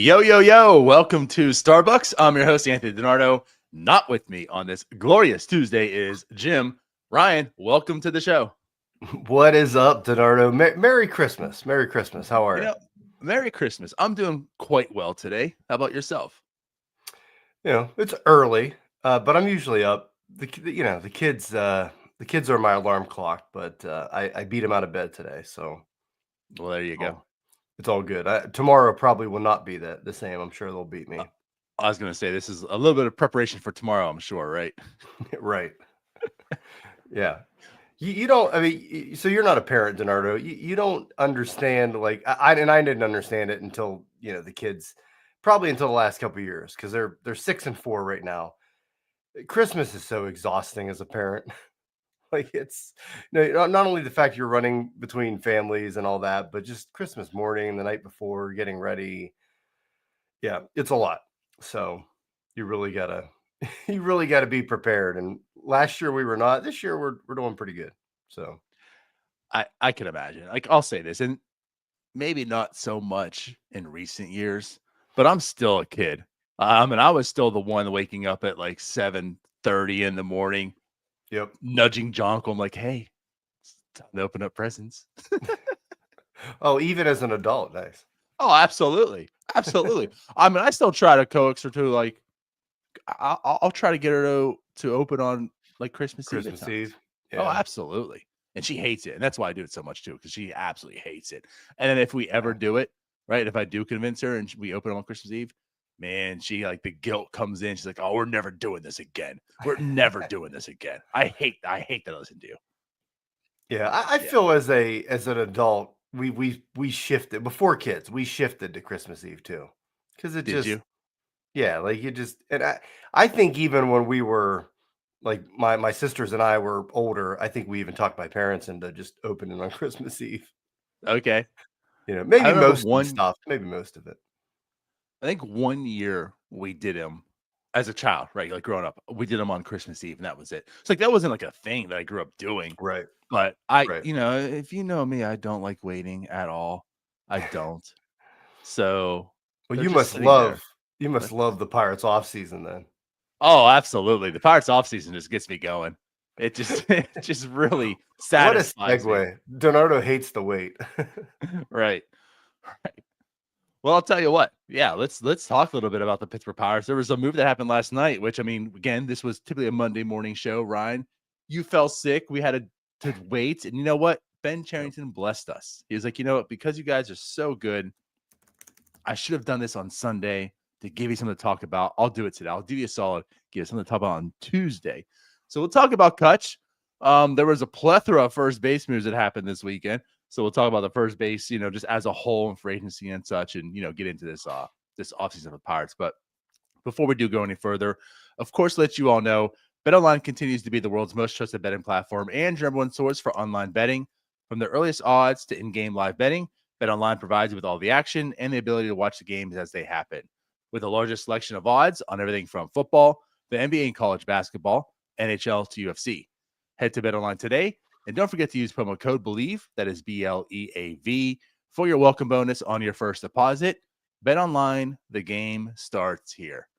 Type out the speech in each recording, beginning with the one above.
Yo, yo, yo. Welcome to Starbucks. I'm your host, Anthony DiNardo. Not with me on this glorious Tuesday is Jim. Ryan, welcome to the show. What is up, DiNardo? Merry Christmas. Merry Christmas. How are you? Merry Christmas. I'm doing quite well today. How about yourself? It's early, but I'm usually up. The kids are my alarm clock, but I beat them out of bed today, so well, there you go. It's all good. Tomorrow probably will not be the same. I'm sure they'll beat me. I was going to say this is a little bit of preparation for tomorrow, I'm sure, right? Right. Yeah. You don't. I mean, so you're not a parent, DiNardo. You don't understand. Like I didn't understand it until the kids, probably until the last couple of years, because they're 6 and 4 right now. Christmas is so exhausting as a parent. Like it's not only the fact you're running between families and all that, but just Christmas morning, the night before, getting ready. Yeah, it's a lot. So you really gotta be prepared. And last year we were not. This year we're doing pretty good. So I can imagine. Like I'll say this, and maybe not so much in recent years, but I'm still a kid. And I was still the one waking up at like 7:30 in the morning. Yep. Nudging John, I'm like, hey, it's time to open up presents. Oh, even as an adult, nice. Oh, absolutely. Absolutely. I mean, I still try to coax her to like, I'll try to get her to open on like Christmas Eve. Yeah. Oh, absolutely. And she hates it. And that's why I do it so much too, because she absolutely hates it. And then if we ever do it, right, if I do convince her and we open on Christmas Eve, man, she like the guilt comes in. She's like, oh, we're never doing this again. We're never doing this again. I hate that I listen to you. Yeah, I feel as an adult, we shifted before kids. We shifted to Christmas Eve too, because it Did you? Yeah, like you just, and I think even when we were like my sisters and I were older, I think we even talked my parents into just opening on Christmas Eve. Okay. Maybe most of the stuff, maybe most of it. I think 1 year we did them as a child, right? Like growing up, we did them on Christmas Eve, and that was it. It's like that wasn't like a thing that I grew up doing, right? But if you know me, I don't like waiting at all. I don't. So, well, you must love the Pirates off season then. Oh, absolutely. The Pirates off season just gets me going. It just really satisfies. What a segue. DiNardo hates the wait. Right. Well, I'll tell you what. Yeah, let's talk a little bit about the Pittsburgh Pirates. There was a move that happened last night, which I mean, again, this was typically a Monday morning show. Ryan, you fell sick. We had to wait, and you know what? Ben Cherington blessed us. He was like, you know what? Because you guys are so good, I should have done this on Sunday to give you something to talk about. I'll do it today. I'll do you a solid. Give you something to talk about on Tuesday. So we'll talk about Kutch. There was a plethora of first base moves that happened this weekend. So we'll talk about the first base, just as a whole and free agency and such, and get into this offseason of the Pirates. But before we do go any further, of course, let you all know BetOnline continues to be the world's most trusted betting platform and number one source for online betting. From the earliest odds to in-game live betting, BetOnline provides you with all the action and the ability to watch the games as they happen. With the largest selection of odds on everything from football, the NBA and college basketball, NHL to UFC. Head to BetOnline today, and don't forget to use promo code BELIEVE, that is BLEAV, for your welcome bonus on your first deposit. BetOnline, the game starts here.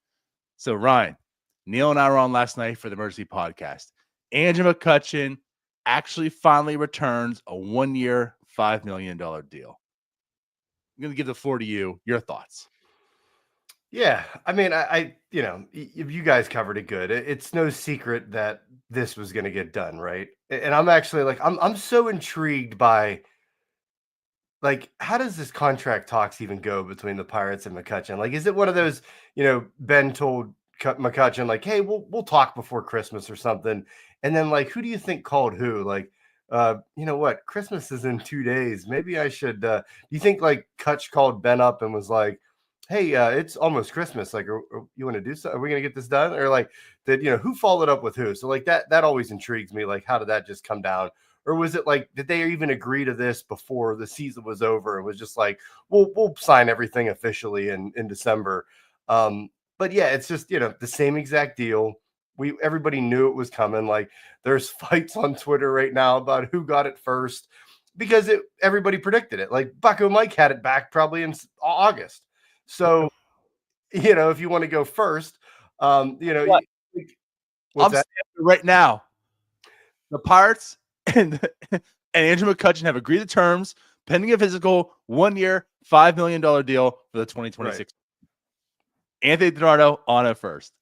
So, Ryan, Neil and I were on last night for the emergency podcast. Andrew McCutchen actually finally returns a 1-year, $5 million deal. I'm going to give the floor to you. Your thoughts. Yeah, I mean, I you guys covered it good. It's no secret that this was going to get done, right? And I'm actually like, I'm so intrigued by, like, how does this contract talks even go between the Pirates and McCutchen? Like, is it one of those, Ben told McCutchen, like, hey, we'll talk before Christmas or something, and then like, who do you think called who? Like, you know what? Christmas is in 2 days. Maybe I should. Do you think like Kutch called Ben up and was like, hey, it's almost Christmas. Like, you want to do something? Are we going to get this done? Or like, who followed up with who? So like that always intrigues me. Like, how did that just come down? Or was it like, did they even agree to this before the season was over? It was just like, we'll sign everything officially in December. But yeah, it's just, the same exact deal. Everybody knew it was coming. Like, there's fights on Twitter right now about who got it first, because everybody predicted it. Like, Bucko Mike had it back probably in August. So if you want to go first, What? what's I'm that? saying right now, the Pirates and and Andrew McCutchen have agreed to terms pending a physical 1 year, $5 million deal for the Right. 2026. Anthony DiNardo on it first.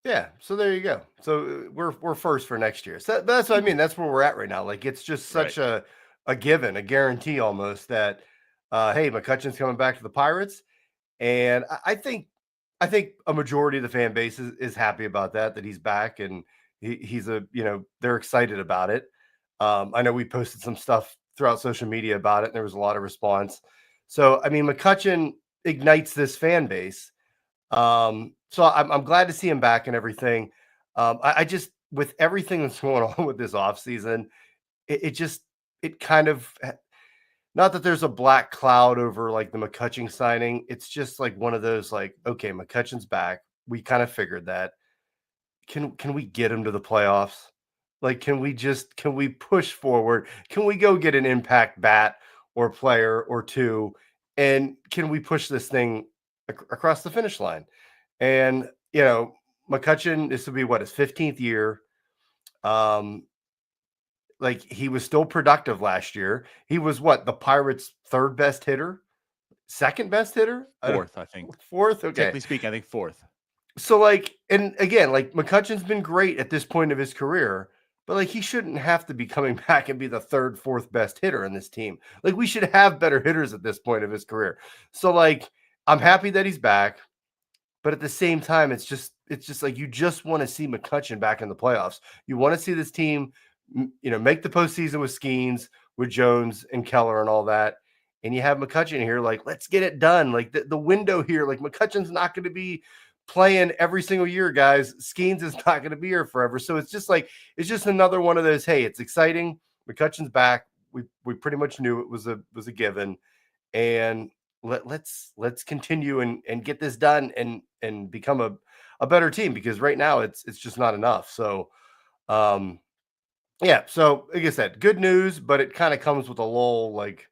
Yeah, so there you go. So we're first for next year. So that's what I mean. That's where we're at right now. Like it's just Right. such a given, a guarantee almost that hey, McCutchen's coming back to the Pirates, and I think a majority of the fan base is happy about that he's back and he's they're excited about it. I know we posted some stuff throughout social media about it, and there was a lot of response. So I mean, McCutchen ignites this fan base, so I'm glad to see him back and everything. I just with everything that's going on with this offseason, it kind of not that there's a black cloud over like the McCutchen signing. It's just like one of those like, okay, McCutchen's back. We kind of figured that. Can we get him to the playoffs? Like, can we push forward? Can we go get an impact bat or player or two? And can we push this thing across the finish line? And McCutchen, this will be what his 15th year. Um, like he was still productive last year. He was what the Pirates' third best hitter, second best hitter, Fourth, I think. fourth. Okay, Technically speaking, I think fourth. so like, and again, like McCutchen's been great at this point of his career, but like he shouldn't have to be coming back and be the third, fourth best hitter in this team. Like we should have better hitters at this point of his career. So like, I'm happy that he's back. But at the same time, it's just like you just want to see McCutchen back in the playoffs. You want to see this team, make the postseason with Skeens, with Jones and Keller and all that. And you have McCutchen here, like, let's get it done. Like the window here, like McCutchen's not going to be playing every single year, guys. Skeens is not going to be here forever. So it's just another one of those. Hey, it's exciting. McCutchen's back. We pretty much knew it was a given, and let's continue and get this done and become a better team because right now it's just not enough. So yeah, so like I said, good news, but it kind of comes with a lull. Like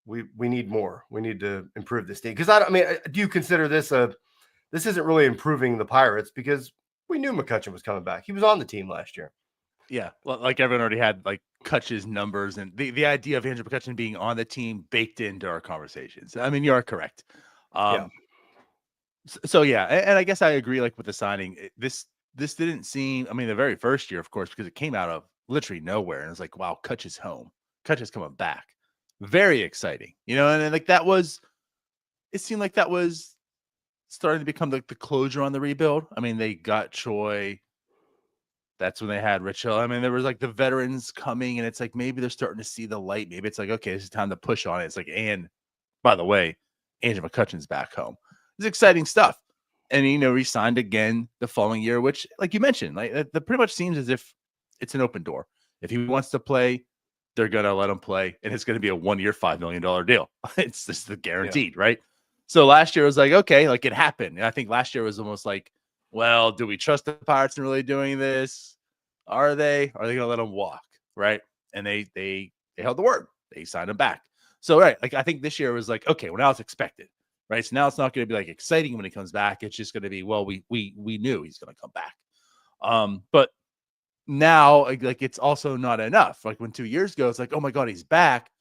we need more. We need to improve this team because I mean, do you consider this isn't really improving the Pirates because we knew McCutchen was coming back. He was on the team last year. Yeah, like everyone already had like Kutch's numbers and the idea of Andrew McCutchen being on the team baked into our conversations. I mean, you are correct. Yeah. So yeah, and I guess I agree. Like with the signing, this didn't seem. I mean, the very first year, of course, because it came out of literally nowhere, and it's like, wow, Kutch is home. Kutch is coming back. Very exciting, and then, like that was. It seemed like that was starting to become like the closure on the rebuild. I mean, they got Choi. That's when they had Rich Hill. I mean, there was like the veterans coming, and it's like maybe they're starting to see the light. Maybe it's like, okay, this is time to push on it. It's like, and by the way, Andrew McCutchen's back home. It's exciting stuff. And he signed again the following year, which, like you mentioned, like that pretty much seems as if it's an open door. If he wants to play, they're gonna let him play, and it's gonna be a 1 year, $5 million deal. It's just the guaranteed, right? So last year was like, okay, like it happened. And I think last year was almost like, well, do we trust the Pirates in really doing this? Are they going to let him walk? Right. And they held the word. They signed him back. So, right. Like, I think this year was like, okay, well, now it's expected. Right. So now it's not going to be like exciting when he comes back. It's just going to be, well, we knew he's going to come back. But now, like, it's also not enough. Like when 2 years ago, it's like, oh my God, he's back.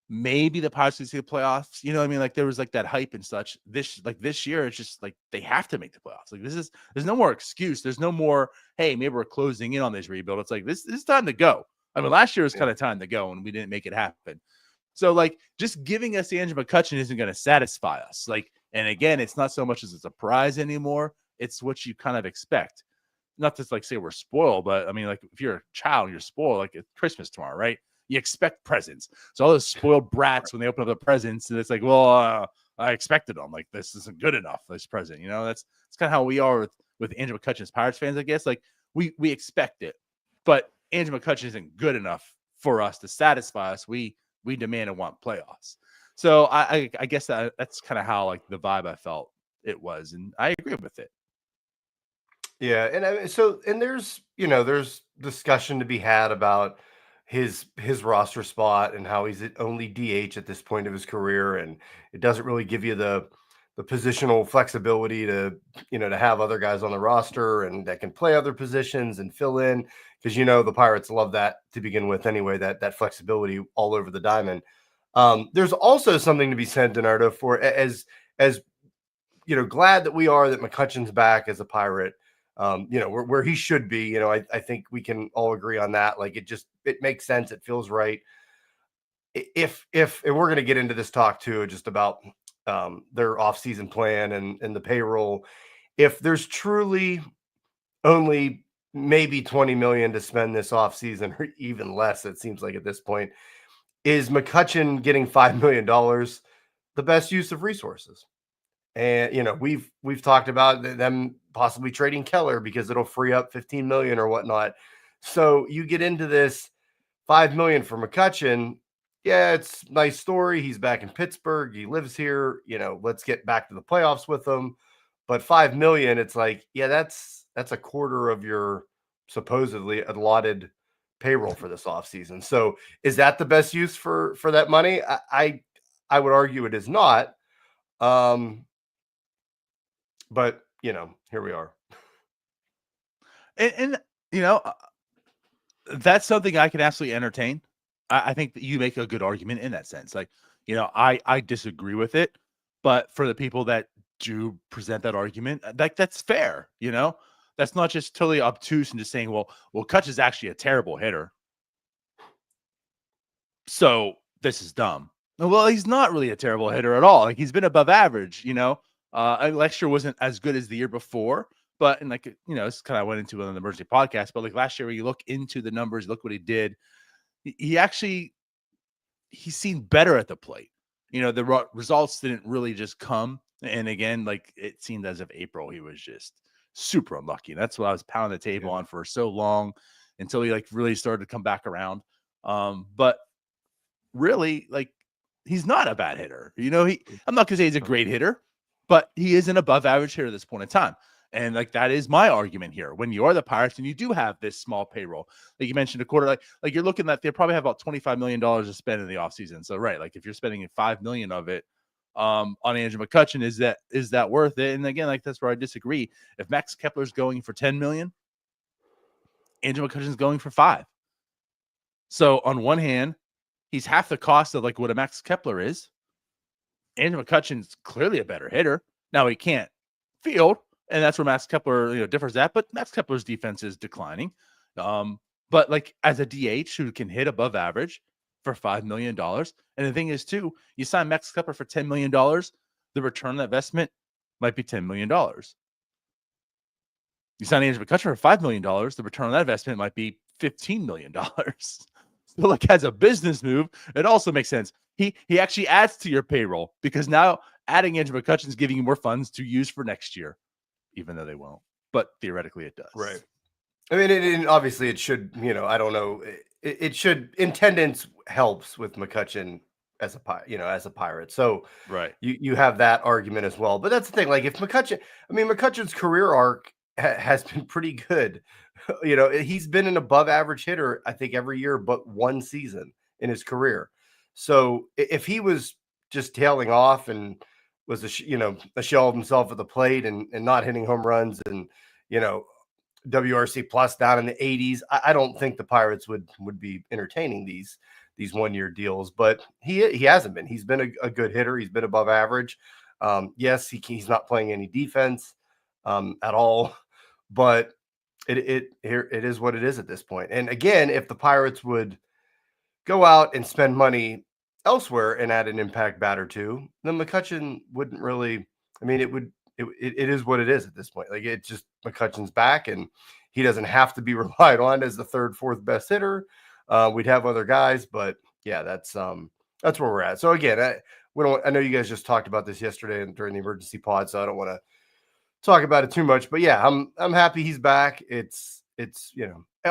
Maybe the Pirates can see the playoffs. You know what I mean? Like there was like that hype and such. This year, it's just like they have to make the playoffs. Like there's no more excuse. There's no more, hey, maybe we're closing in on this rebuild. It's like this is time to go. I mean, last year was kind of time to go and we didn't make it happen. So like just giving us Andrew McCutchen isn't going to satisfy us. Like, and again, it's not so much as a surprise anymore. It's what you kind of expect. Not to like say we're spoiled, but I mean, like if you're a child and you're spoiled, like it's Christmas tomorrow, right? You expect presents. So all those spoiled brats, when they open up the presents, and it's like, well, I expected them. Like this isn't good enough. This present, that's kind of how we are with Andrew McCutchen's Pirates fans, I guess. Like we expect it, but Andrew McCutchen isn't good enough for us to satisfy us. We demand and want playoffs. So I guess that's kind of how like the vibe I felt it was, and I agree with it. Yeah, and there's discussion to be had about his roster spot and how he's at only DH at this point of his career, and it doesn't really give you positional flexibility to, to have other guys on the roster and that can play other positions and fill in, because the Pirates love that to begin with anyway, that flexibility all over the diamond. There's also something to be said, Donardo, for as glad that we are that McCutchen's back as a Pirate. Where he should be. I think we can all agree on that. Like it makes sense. It feels right. If and we're going to get into this talk too, just about their offseason plan and the payroll. If there's truly only maybe 20 million to spend this offseason, or even less, it seems like at this point, is McCutchen getting $5 million the best use of resources? And we've talked about them possibly trading Keller because it'll free up 15 million or whatnot. So you get into this 5 million for McCutchen. Yeah, it's a nice story. He's back in Pittsburgh. He lives here. Let's get back to the playoffs with him. But 5 million, it's like, yeah, that's a quarter of your supposedly allotted payroll for this offseason. So is that the best use for that money? I would argue it is not. But here we are. And that's something I can absolutely entertain. I think that you make a good argument in that sense. Like, I disagree with it, but for the people that do present that argument, that's fair. That's not just totally obtuse and just saying, well, Kutch is actually a terrible hitter, so this is dumb. Well, he's not really a terrible hitter at all. Like, he's been above average. Last year wasn't as good as the year before, but this kind of went into an emergency podcast. But like last year, when you look into the numbers, look what he did. He's seen better at the plate. The results didn't really just come. And again, like it seemed as of April, he was just super unlucky. That's what I was pounding the table on for so long until he really started to come back around. But really, he's not a bad hitter. I'm not gonna say he's a great hitter, but he is an above average hitter at this point in time. And that is my argument here. When you are the Pirates and you do have this small payroll, like you mentioned, a quarter, like you're looking at, they probably have about $25 million to spend in the offseason. So, right. Like if you're spending $5 million of it on Andrew McCutchen, is that worth it? And again, that's where I disagree. If Max Kepler's going for 10 million, Andrew McCutchen's going for 5. So on one hand, he's half the cost of what a Max Kepler is. Andrew McCutchen's clearly a better hitter. Now he can't field, and that's where Max Kepler differs at. But Max Kepler's defense is declining. But as a DH who can hit above average for $5 million, and the thing is too, you sign Max Kepler for $10 million, the return on that investment might be $10 million. You sign Andrew McCutchen for $5 million, the return on that investment might be $15 million. So as a business move, it also makes sense. He actually adds to your payroll because now adding Andrew McCutchen is giving you more funds to use for next year, even though they won't. But theoretically, it does. Right. I mean, obviously it should, I don't know. It should, attendance helps with McCutchen as a Pirate. So right. You have that argument as well. But that's the thing. If McCutchen's career arc has been pretty good. He's been an above average hitter, I think, every year but one season in his career. So if he was just tailing off and was a shell of himself at the plate and not hitting home runs and WRC plus down in the 80s, I don't think the Pirates would be entertaining these 1-year deals. But he hasn't been. He's been a good hitter. He's been above average. Yes, he's not playing any defense at all, but it is what it is at this point. And again, if the Pirates would go out and spend money elsewhere and add an impact bat or two, then McCutchen wouldn't really. I mean, it is what it is at this point. It's just McCutchen's back, and he doesn't have to be relied on as the third, fourth best hitter. We'd have other guys, but yeah, that's where we're at. So again, I know you guys just talked about this yesterday and during the emergency pod, so I don't want to talk about it too much. But yeah, I'm happy he's back. It's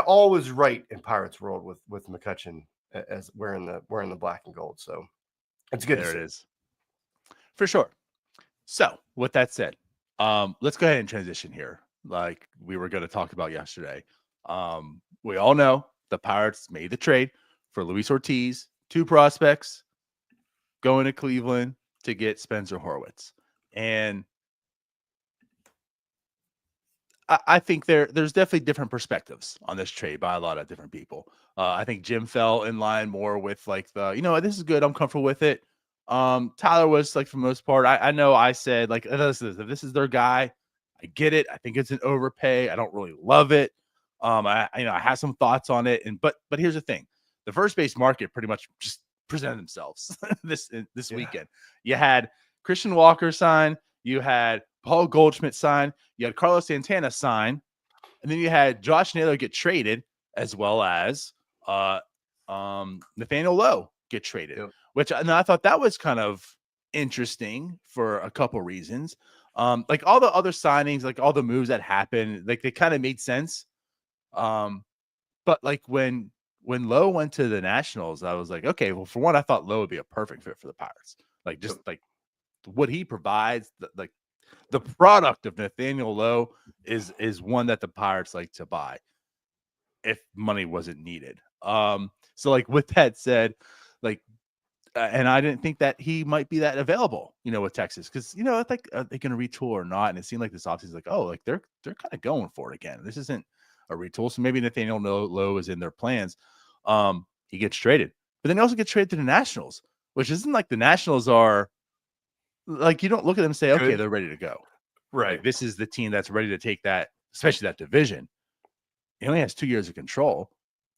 all was right in Pirates world with McCutchen as wearing the black and gold. So it's good. There it is, for sure. So with that said, let's go ahead and transition here. Like we were going to talk about yesterday. We all know the Pirates made the trade for Luis Ortiz, 2 prospects going to Cleveland to get Spencer Horwitz. And I think there's definitely different perspectives on this trade by a lot of different people. I think Jim fell in line more with like this is good. I'm comfortable with it. Tyler was like, for the most part, I know I said like, if this is their guy, I get it. I think it's an overpay. I don't really love it. I have some thoughts on it. But here's the thing. The first base market pretty much just presented themselves this weekend. You had Christian Walker sign. You had Paul Goldschmidt sign. You had Carlos Santana sign, and then you had Josh Naylor get traded, as well as Nathaniel Lowe get traded. Yep. Which I thought that was kind of interesting for a couple reasons. Like all the other signings, like all the moves that happened, like they kind of made sense. But like when Lowe went to the Nationals, I was like, okay, well, for one, I thought Lowe would be a perfect fit for the Pirates. Like just like what he provides, the product of Nathaniel Lowe is one that the Pirates like to buy if money wasn't needed. So like with that said, like, and I didn't think that he might be that available, with Texas, because I think are they going to retool or not? And it seemed like this offseason, like, oh, like they're kind of going for it again. This isn't a retool, so maybe Nathaniel Lowe is in their plans. He gets traded, but then he also gets traded to the Nationals, which isn't like the Nationals are. Like, you don't look at them and say, okay, they're ready to go. Right. Like, this is the team that's ready to take that, especially that division. He only has 2 years of control,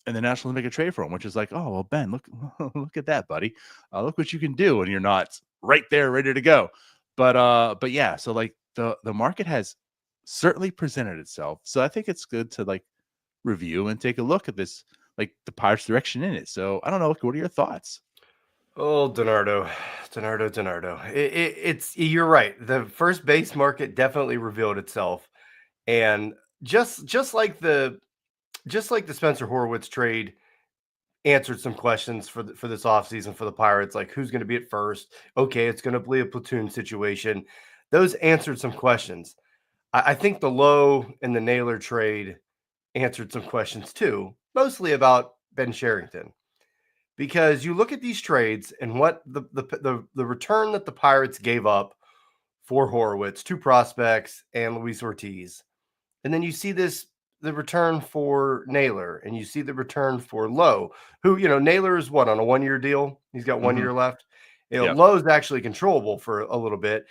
and the Nationals make a trade for him, which is like, oh, well, Ben, look at that, buddy. Look what you can do when you're not right there ready to go. But yeah, so like the market has certainly presented itself. So I think it's good to like review and take a look at this, like the Pirates' direction in it. So I don't know. What are your thoughts? Oh, DiNardo. It's you're right. The first base market definitely revealed itself, and just like the Spencer Horwitz trade answered some questions for this offseason for the Pirates, like who's going to be at first. Okay, it's going to be a platoon situation. Those answered some questions. I think the Lowe and the Naylor trade answered some questions too, mostly about Ben Sherrington. Because you look at these trades and what the return that the Pirates gave up for Horwitz, 2 prospects and Luis Ortiz. And then you see the return for Naylor, and you see the return for Lowe, who, Naylor is what, on a 1-year deal? He's got 1 year left. Yep. Lowe's actually controllable for a little bit.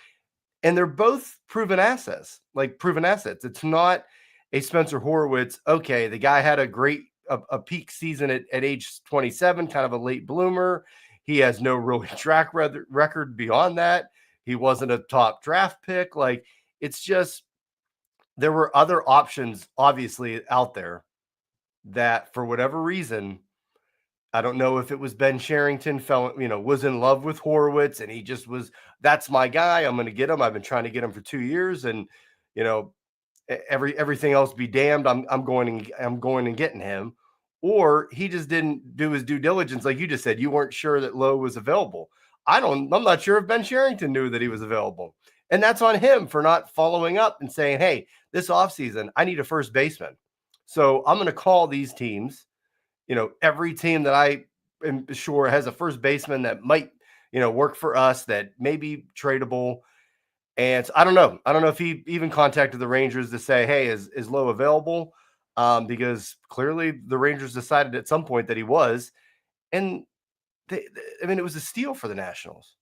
And they're both proven assets. It's not a Spencer Horwitz. Okay, the guy had a peak season at age 27, kind of a late bloomer. He has no real track record beyond that. He wasn't a top draft pick. Like, it's just, there were other options obviously out there that for whatever reason, I don't know if it was Ben Sherrington was in love with Horwitz and he just was, that's my guy. I'm going to get him. I've been trying to get him for 2 years, and everything else be damned. I'm going and getting him. Or he just didn't do his due diligence. Like you just said, you weren't sure that Lowe was available. I'm not sure if Ben Sherrington knew that he was available. And that's on him for not following up and saying, hey, this offseason, I need a first baseman. So I'm going to call these teams, every team that I am sure has a first baseman that might, work for us, that may be tradable. And so I don't know if he even contacted the Rangers to say, hey, is Lowe available? Because clearly the Rangers decided at some point that he was. And it was a steal for the Nationals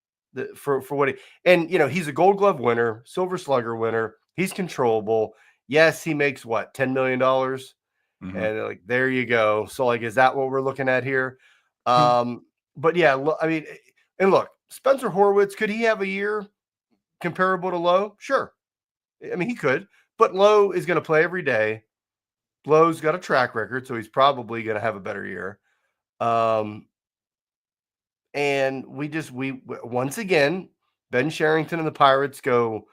for what he's a Gold Glove winner, Silver Slugger winner. He's controllable. Yes, he makes what, $10 million? And like, there you go. So like, is that what we're looking at here? But yeah, and look, Spencer Horwitz, could he have a year comparable to Lowe? Sure. I mean, he could, but Lowe is going to play every day. Lowe's got a track record, so he's probably going to have a better year. And we once again, Ben Sherrington and the Pirates go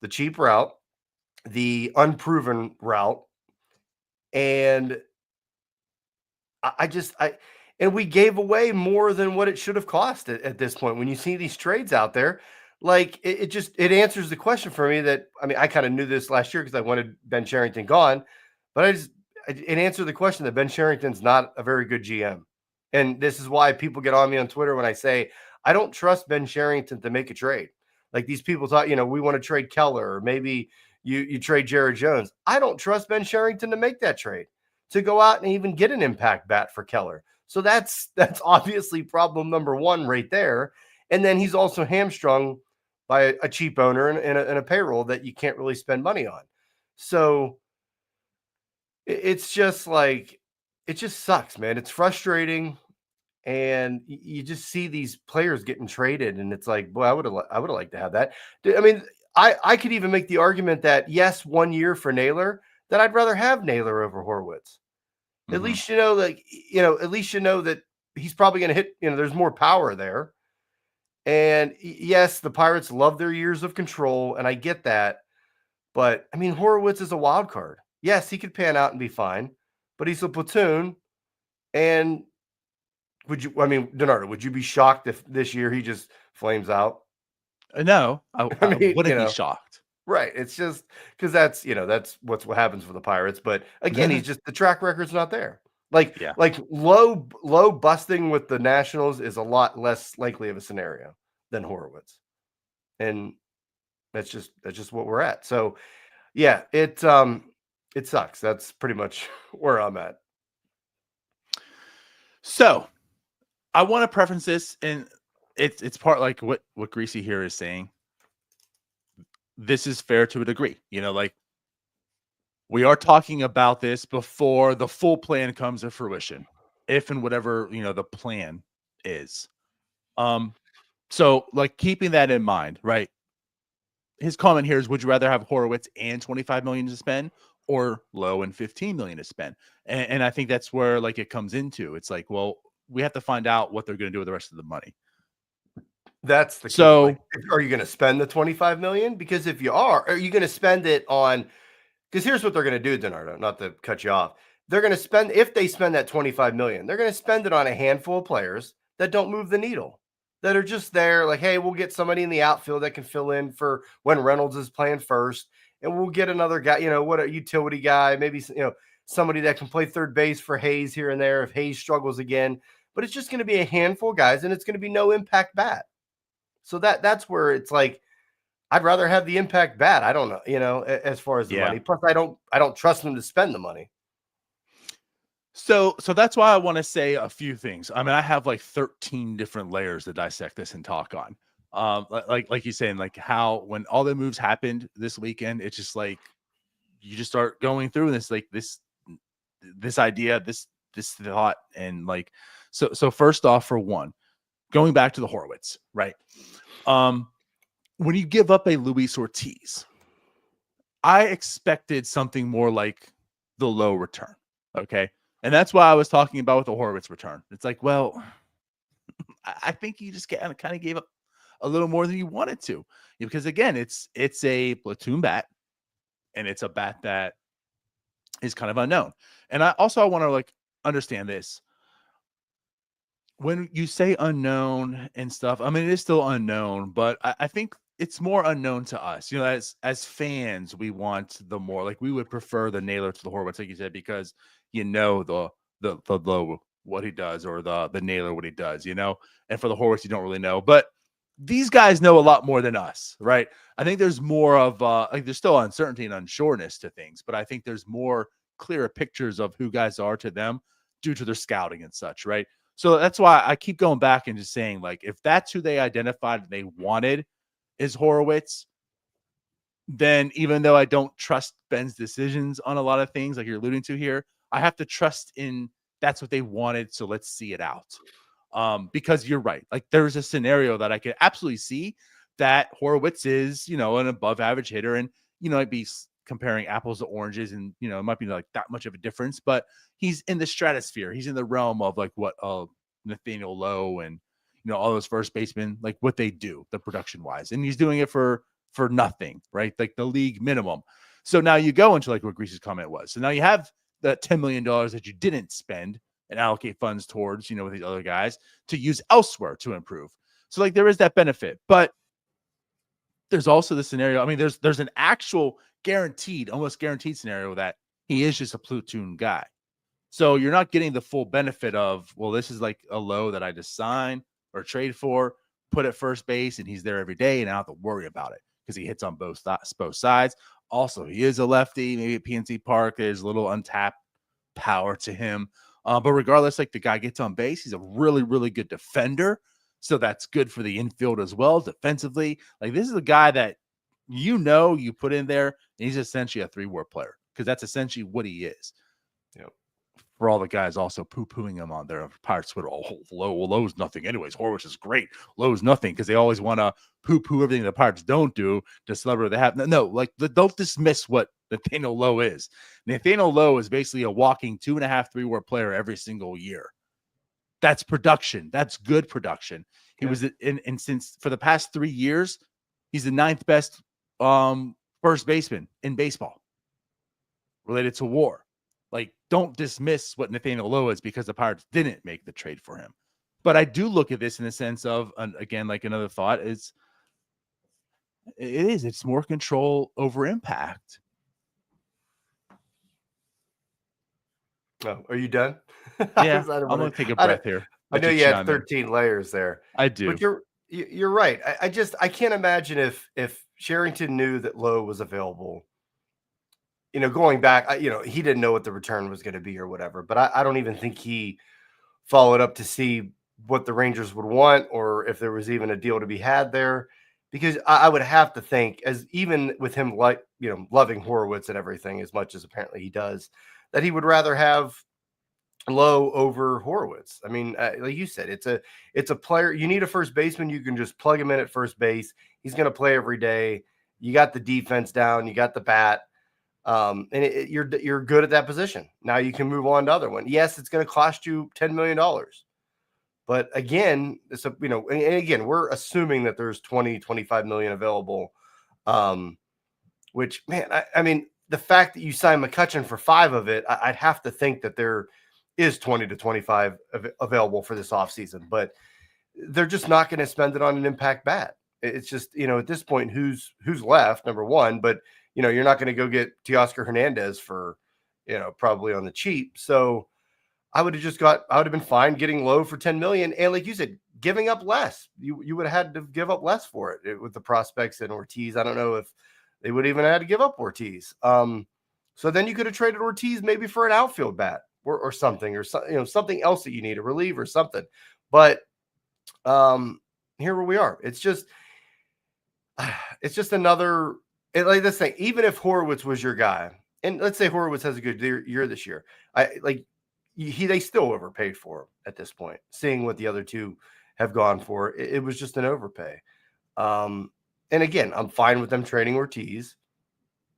the cheap route, the unproven route. And and we gave away more than what it should have cost at this point. When you see these trades out there, like it answers the question for me that, I kind of knew this last year because I wanted Ben Sherrington gone, but it answered the question that Ben Sherrington's not a very good GM. And this is why people get on me on Twitter when I say, I don't trust Ben Sherrington to make a trade. Like these people thought, we want to trade Keller, or maybe you trade Jared Jones. I don't trust Ben Sherrington to make that trade, to go out and even get an impact bat for Keller. So that's obviously problem number one right there. And then he's also hamstrung by a cheap owner and a payroll that you can't really spend money on. So it's just like, it just sucks, man. It's frustrating. And you just see these players getting traded, and it's like, boy, I would have liked to have that. I mean, I could even make the argument that yes, 1 year for Naylor, that I'd rather have Naylor over Horwitz. At least at least that he's probably going to hit. There's more power there. And yes, the Pirates love their years of control, and I get that. But I mean, Horwitz is a wild card. Yes, he could pan out and be fine, but he's a platoon. And Donato, would you be shocked if this year he just flames out? No, I I mean, wouldn't be shocked. Right. It's just because that's what happens for the Pirates. But again, he's just, the track record's not there. Like low busting with the Nationals is a lot less likely of a scenario than Horwitz. And that's just what we're at. So yeah, it sucks. That's pretty much where I'm at. So I want to preference this, and it's part like what Greasy here is saying. This is fair to a degree, like we are talking about this before the full plan comes to fruition, if and whatever, the plan is. So like keeping that in mind, right? His comment here is, would you rather have Horwitz and $25 million to spend, or Lowe and $15 million to spend? And I think that's where like it comes into, it's like, well, we have to find out what they're going to do with the rest of the money. That's the key. So, like, are you going to spend the $25 million? Because if you are you going to spend it on? Because here's what they're going to do, Donardo. Not to cut you off, they're going to spend, if they spend that $25 million, they're going to spend it on a handful of players that don't move the needle, that are just there. Like, hey, we'll get somebody in the outfield that can fill in for when Reynolds is playing first, and we'll get another guy. What a utility guy, maybe somebody that can play third base for Hayes here and there if Hayes struggles again. But it's just going to be a handful of guys, and it's going to be no impact bat. So that's where it's like, I'd rather have the impact bat. I don't know, as far as the money. Plus, I don't trust them to spend the money. So that's why I want to say a few things. I mean, I have like 13 different layers to dissect this and talk on. Like you're saying, like how when all the moves happened this weekend, it's just like you just start going through this, like this idea, this thought, and like so first off, for one, going back to the Horwitz, right? When you give up a Luis Ortiz, I expected something more like the Lowe return. Okay. And that's why I was talking about with the Horwitz return. It's like, well, I think you just kind of gave up a little more than you wanted to, because again, it's a platoon bat, and it's a bat that is kind of unknown. And I want to like understand this. When you say unknown and stuff, I mean, it is still unknown, but I think it's more unknown to us. As fans, we want the more, like, we would prefer the Naylor to the Horwitz, like you said, because the Lowe what he does, or the Naylor what he does, and for the Horwitz, you don't really know. But these guys know a lot more than us, right? I think there's more of like, there's still uncertainty and unsureness to things, but I think there's more clearer pictures of who guys are to them due to their scouting and such, right? So that's why I keep going back and just saying, like, if that's who they identified and they wanted is Horwitz, then even though I don't trust Ben's decisions on a lot of things, like you're alluding to here, I have to trust in that's what they wanted. So let's see it out. Because you're right. Like, there's a scenario that I could absolutely see that Horwitz is, an above average hitter, and, I'd be comparing apples to oranges, and it might be like that much of a difference, but he's in the stratosphere. He's in the realm of like what Nathaniel Lowe and all those first basemen, like what they do, the production wise, and he's doing it for nothing, right? Like the league minimum. So now you go into like what Grease's comment was. So now you have the $10 million that you didn't spend and allocate funds towards, with these other guys to use elsewhere to improve. So like there is that benefit, but there's also the scenario. I mean, there's an actual almost guaranteed scenario that he is just a platoon guy. So you're not getting the full benefit of, well, this is like a Lowe that I just signed or trade for, put at first base and he's there every day and I don't have to worry about it because he hits on both sides. Also, he is a lefty. Maybe at PNC Park, there's a little untapped power to him. But regardless, like the guy gets on base, he's a really, really good defender. So that's good for the infield as well, defensively. Like this is a guy that you put in there, and he's essentially a 3-WAR player because that's essentially what he is. Yep. For all the guys also poo-pooing him on their Pirates Twitter, Lowe's nothing. Anyways, Horwitz is great. Lowe's nothing because they always want to poo-poo everything the Pirates don't do to celebrate they have. No, like don't dismiss what Nathaniel Lowe is. Nathaniel Lowe is basically a walking 2.5 3-WAR player every single year. That's production. That's good production. He was in since for the past 3 years, he's the 9th best first baseman in baseball related to WAR. Like, don't dismiss what Nathaniel Lowe is because the Pirates didn't make the trade for him. But I do look at this in the sense of, again, like another thought is, it's more control over impact. Oh, are you done? Yeah, I'm going to take a breath here. I know you had 13 layers there. I do. But you're right. I can't imagine if Sherrington knew that Lowe was available. Going back, he didn't know what the return was going to be or whatever, but I don't even think he followed up to see what the Rangers would want or if there was even a deal to be had there, because I would have to think, as even with him, like, loving Horwitz and everything as much as apparently he does, that he would rather have Lowe over Horwitz. I mean, like you said, it's a player. You need a first baseman. You can just plug him in at first base. He's going to play every day. You got the defense down. You got the bat. And you're good at that position. Now you can move on to other one. Yes, it's going to cost you $10 million. But again, and again, we're assuming that there's 20, 25 million available. Which, man, I mean, the fact that you sign McCutchen for 5 of it, I'd have to think that there is 20 to 25 available for this offseason, but they're just not going to spend it on an impact bat. It's just, at this point, who's left, number one, but you're not going to go get Teoscar Hernandez for, probably on the cheap. So I would have been fine getting Lowe for 10 million. And like you said, giving up less, you would have had to give up less for it with the prospects and Ortiz. I don't know if they would even have had to give up Ortiz. So then you could have traded Ortiz maybe for an outfield bat or something, or something else that you need, a reliever or something. But here where we are, it's just another, like this thing. Even if Horwitz was your guy, and let's say Horwitz has a good year this year, they still overpaid for him at this point. Seeing what the other two have gone for, it was just an overpay. And again, I'm fine with them trading Ortiz.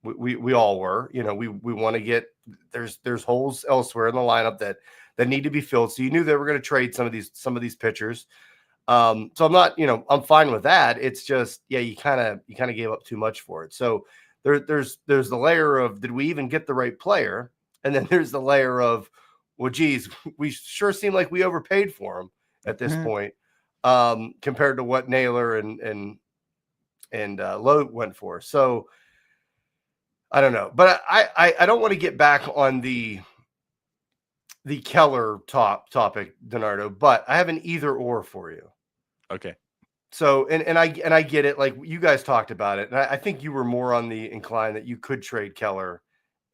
We all were. We want to get, there's holes elsewhere in the lineup that need to be filled. So you knew they were going to trade some of these pitchers. So I'm not, I'm fine with that. It's just, you kind of gave up too much for it. So there's the layer of, did we even get the right player? And then there's the layer of, well, geez, we sure seem like we overpaid for him at this point, compared to what Naylor and Lowe went for. So I don't know, but I don't want to get back on the Keller topic, Donardo, but I have an either or for you. Okay. So, and I get it. Like you guys talked about it. And I think you were more on the incline that you could trade Keller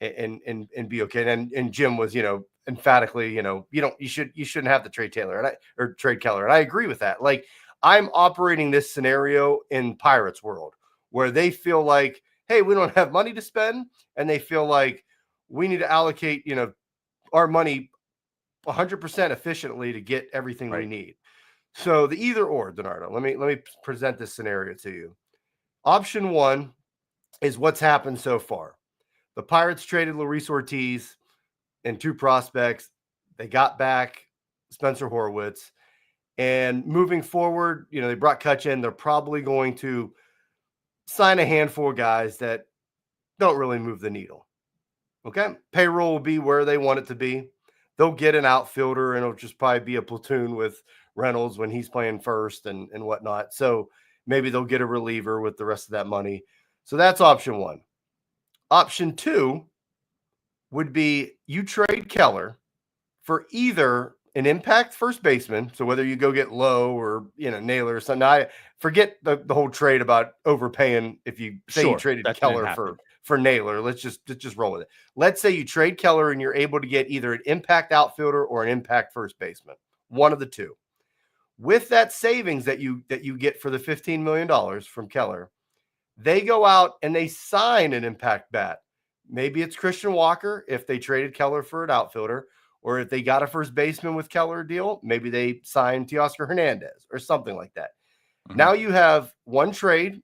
and be okay. And Jim was, emphatically, you shouldn't have to trade Taylor or trade Keller. And I agree with that. Like I'm operating this scenario in Pirates world where they feel like, hey, we don't have money to spend. And they feel like we need to allocate, our money 100% efficiently to get everything we need. So the either or, Donardo, let me present this scenario to you. Option one is what's happened so far. The Pirates traded Luis Ortiz and 2 prospects. They got back Spencer Horwitz. And moving forward, they brought McCutchen. They're probably going to sign a handful of guys that don't really move the needle. Okay? Payroll will be where they want it to be. They'll get an outfielder, and it'll just probably be a platoon with Reynolds when he's playing first and whatnot. So maybe they'll get a reliever with the rest of that money. So that's option one. Option two would be you trade Keller for either an impact first baseman. So whether you go get Lowe or, Naylor or something, I forget the whole trade about overpaying. If you say you Sure, traded that didn't Keller happen. for Naylor, let's just roll with it. Let's say you trade Keller and you're able to get either an impact outfielder or an impact first baseman, one of the two. With that savings that you get for the $15 million from Keller, they go out and they sign an impact bat. Maybe it's Christian Walker if they traded Keller for an outfielder, or if they got a first baseman with Keller deal, maybe they signed Teoscar Hernandez or something like that. Mhm. Now you have one trade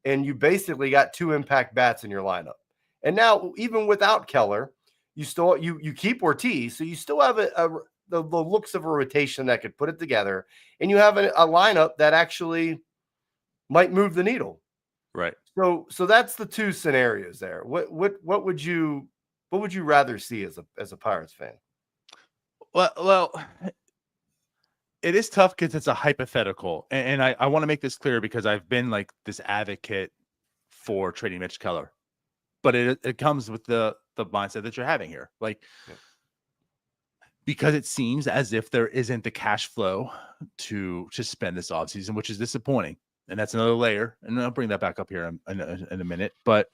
and you basically got two impact bats in your lineup. And now, even without Keller, you still you keep Ortiz, so you still have the looks of a rotation that could put it together, and you have a lineup that actually might move the needle. Right. So that's the two scenarios there. What would you rather see as a Pirates fan? Well, it is tough because it's a hypothetical, and I want to make this clear because I've been like this advocate for trading Mitch Keller, but it comes with the mindset that you're having here, like because it seems as if there isn't the cash flow to spend this offseason, which is disappointing, and that's another layer, and I'll bring that back up here in a minute. But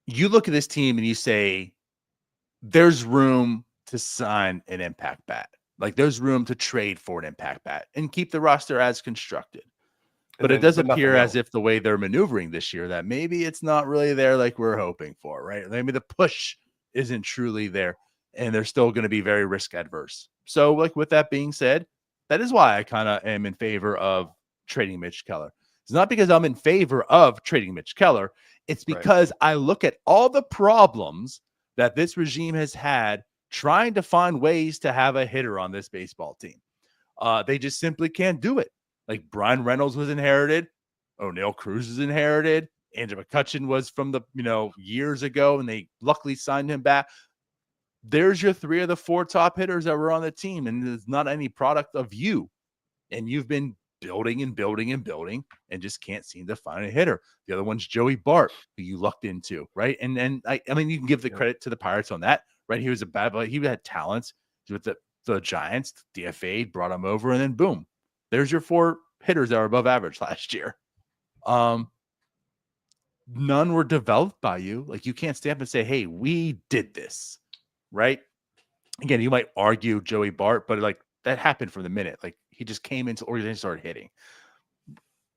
you look at this team and you say there's room to sign an impact bat. Like there's room to trade for an impact bat and keep the roster as constructed. But it does appear as if the way they're maneuvering this year, that maybe it's not really there like we're hoping for, right? Maybe the push isn't truly there and they're still going to be very risk adverse. So like with that being said, that is why I kind of am in favor of trading Mitch Keller. It's not because I'm in favor of trading Mitch Keller. It's because I look at all the problems that this regime has had trying to find ways to have a hitter on this baseball team. They just simply can't do it. Like Brian Reynolds was inherited. O'Neill Cruz is inherited. Andrew McCutchen was from the, years ago, and they luckily signed him back. There's your three of the four top hitters that were on the team, and it's not any product of you. And you've been building and building and building and just can't seem to find a hitter. The other one's Joey Bart, who you lucked into, right? And I mean, you can give the credit to the Pirates on that, right? He was a bad boy. He had talents with the Giants, DFA'd, brought him over, and then boom, there's your four hitters that were above average last year. None were developed by you. Like you can't stand up and say, hey, we did this, right? Again, you might argue Joey Bart, but like that happened from the minute. Like he just came into the organization and started hitting.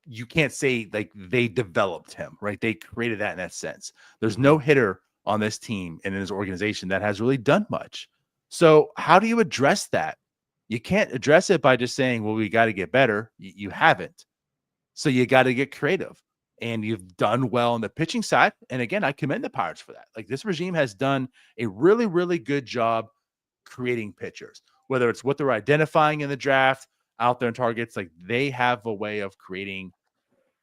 You can't say like they developed him, right? They created that in that sense. There's no hitter on this team and in this organization that has really done much. So how do you address that? You can't address it by just saying, well, we got to get better. You haven't. So you got to get creative. And you've done well on the pitching side. And again, I commend the Pirates for that. Like this regime has done a really, really good job creating pitchers, whether it's what they're identifying in the draft, out there in targets. Like they have a way of creating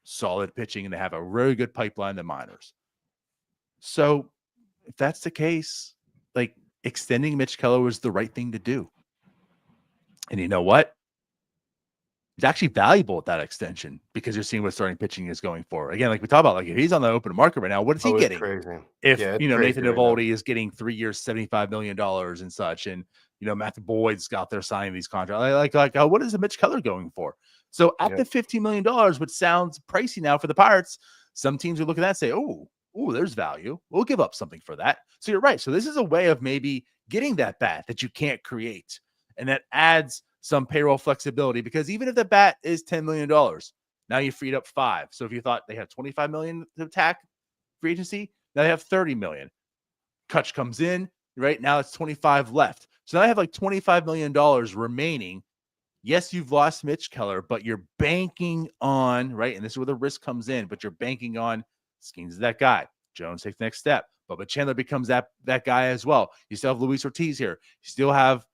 solid pitching, and they have a really good pipeline in the minors. So if that's the case, like extending Mitch Keller was the right thing to do. And you know what? It's actually valuable at that extension because you're seeing what starting pitching is going for. Again, like we talk about, like if he's on the open market right now, what is he getting? Crazy. If Nathan Eovaldi is getting 3 years, $75 million and such, and Matthew Boyd's got there signing these contracts, like what is a Mitch Keller going for? So at the $15 million, which sounds pricey now for the Pirates, some teams are looking at that and say, oh, there's value. We'll give up something for that. So you're right. So this is a way of maybe getting that bat that you can't create, and that adds some payroll flexibility, because even if the bat is $10 million, now you freed up $5 million. So if you thought they have $25 million to attack free agency, now they have $30 million. Kutch comes in, right? Now it's 25 left. So now I have like $25 million remaining. Yes, you've lost Mitch Keller, but you're banking on, right? And this is where the risk comes in, but you're banking on Skeens is that guy. Jones takes the next step. Bubba Chandler becomes that guy as well. You still have Luis Ortiz here. You still have